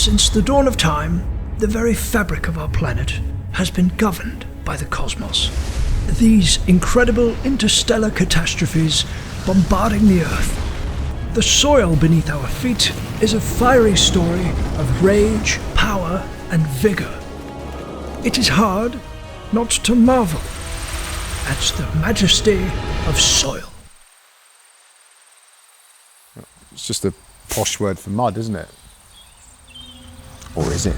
Since the dawn of time, the very fabric of our planet has been governed by the cosmos. These incredible interstellar catastrophes bombarding the Earth. The soil beneath our feet is a fiery story of rage, power, and vigor. It is hard not to marvel at the majesty of soil. It's just a posh word for mud, isn't it? Or is it?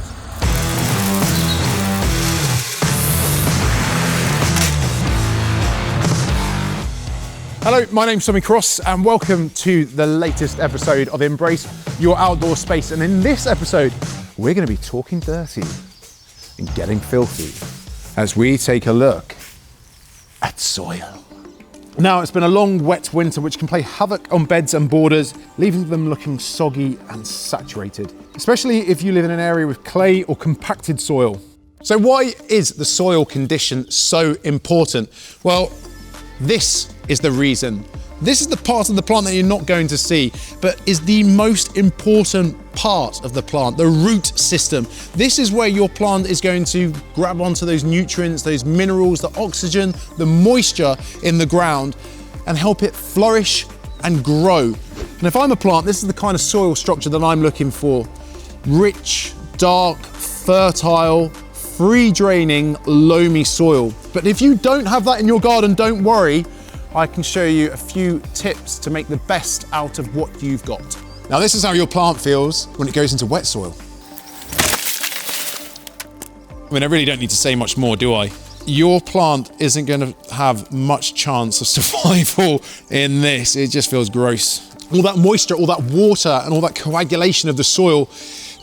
Hello, my name's Tommy Cross and welcome to the latest episode of Embrace Your Outdoor Space. And in this episode, we're going to be talking dirty and getting filthy as we take a look at soil. Now, it's been a long, wet winter which can play havoc on beds and borders, leaving them looking soggy and saturated, especially if you live in an area with clay or compacted soil. So why is the soil condition so important? Well, this is the reason. This is the part of the plant that you're not going to see, but is the most important part of the plant, the root system. This is where your plant is going to grab onto those nutrients, those minerals, the oxygen, the moisture in the ground, and help it flourish and grow. And if I'm a plant, this is the kind of soil structure that I'm looking for. Rich, dark, fertile, free draining, loamy soil. But if you don't have that in your garden, don't worry. I can show you a few tips to make the best out of what you've got. Now, this is how your plant feels when it goes into wet soil. I mean, I really don't need to say much more, do I? Your plant isn't going to have much chance of survival in this. It just feels gross. All that moisture, all that water, and all that coagulation of the soil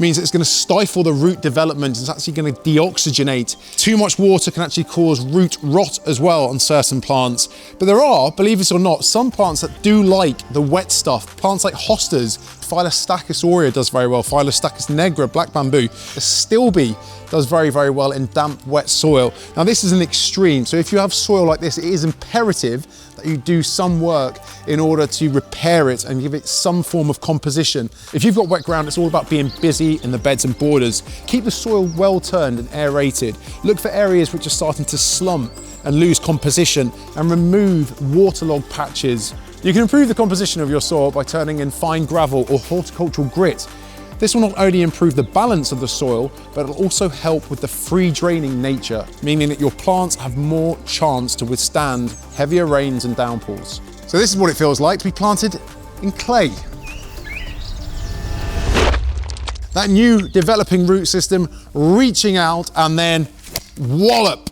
means it's going to stifle the root development. It's actually going to deoxygenate. Too much water can actually cause root rot as well on certain plants. But there are, believe it or not, some plants that do like the wet stuff. Plants like hostas, Phyllostachys aurea does very well, Phyllostachys nigra, black bamboo. The stilbe does very, very well in damp, wet soil. Now, this is an extreme. So if you have soil like this, it is imperative that you do some work in order to repair it and give it some form of composition. If you've got wet ground, it's all about being busy in the beds and borders. Keep the soil well turned and aerated. Look for areas which are starting to slump and lose composition, and remove waterlogged patches. You can improve the composition of your soil by turning in fine gravel or horticultural grit. This will not only improve the balance of the soil, but it'll also help with the free draining nature, meaning that your plants have more chance to withstand heavier rains and downpours. So this is what it feels like to be planted in clay. That new developing root system reaching out and then wallop,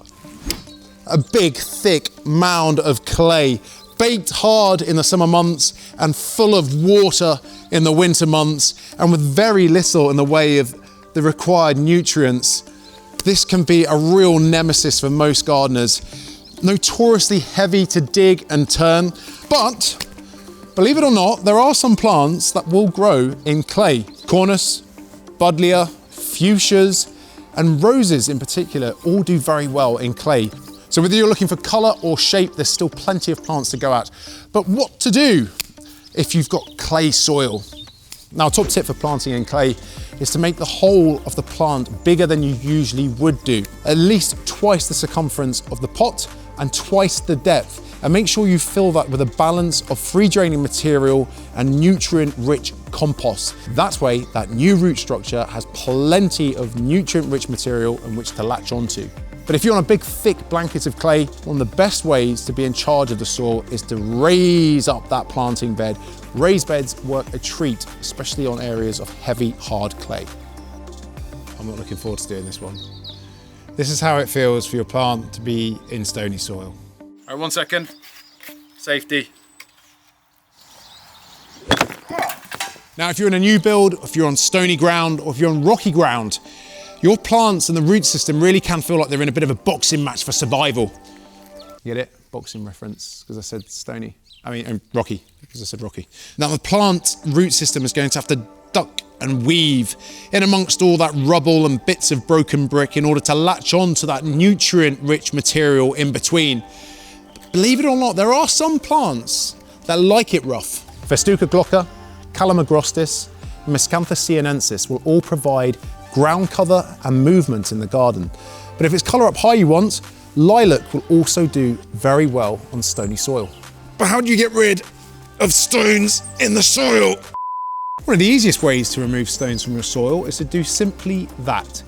a big thick mound of clay, baked hard in the summer months and full of water in the winter months, and with very little in the way of the required nutrients. This can be a real nemesis for most gardeners. Notoriously heavy to dig and turn, but believe it or not, there are some plants that will grow in clay. Cornus, buddleia, fuchsias, and roses in particular all do very well in clay. So whether you're looking for colour or shape, there's still plenty of plants to go at. But what to do if you've got clay soil? Now, a top tip for planting in clay is to make the whole of the plant bigger than you usually would do. At least twice the circumference of the pot and twice the depth. And make sure you fill that with a balance of free draining material and nutrient-rich compost. That way, that new root structure has plenty of nutrient-rich material in which to latch onto. But if you're on a big, thick blanket of clay, one of the best ways to be in charge of the soil is to raise up that planting bed. Raised beds work a treat, especially on areas of heavy, hard clay. I'm not looking forward to doing this one. This is how it feels for your plant to be in stony soil. All right, 1 second. Safety. Now, if you're in a new build, if you're on stony ground, or if you're on rocky ground, your plants and the root system really can feel like they're in a bit of a boxing match for survival. You get it? Boxing reference, because I said stony. Rocky, because I said rocky. Now the plant root system is going to have to duck and weave in amongst all that rubble and bits of broken brick in order to latch on to that nutrient-rich material in between. But believe it or not, there are some plants that like it rough. Festuca glauca, Calamagrostis, Miscanthus sienensis will all provide ground cover and movement in the garden. But if it's colour up high you want, lilac will also do very well on stony soil. But how do you get rid of stones in the soil? One of the easiest ways to remove stones from your soil is to do simply that.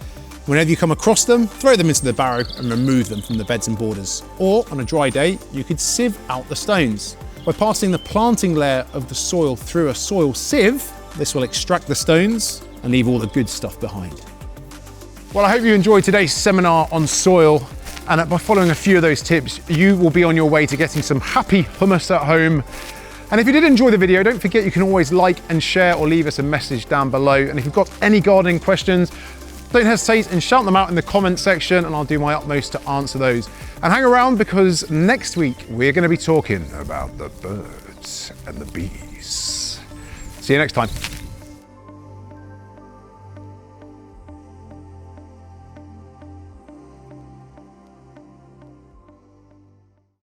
Whenever you come across them, throw them into the barrow and remove them from the beds and borders. Or on a dry day, you could sieve out the stones. By passing the planting layer of the soil through a soil sieve, this will extract the stones and leave all the good stuff behind. Well, I hope you enjoyed today's seminar on soil, and by following a few of those tips, you will be on your way to getting some happy hummus at home. And if you did enjoy the video, don't forget you can always like and share or leave us a message down below. And if you've got any gardening questions, don't hesitate and shout them out in the comment section, and I'll do my utmost to answer those. And hang around, because next week we're going to be talking about the birds and the bees. See you next time.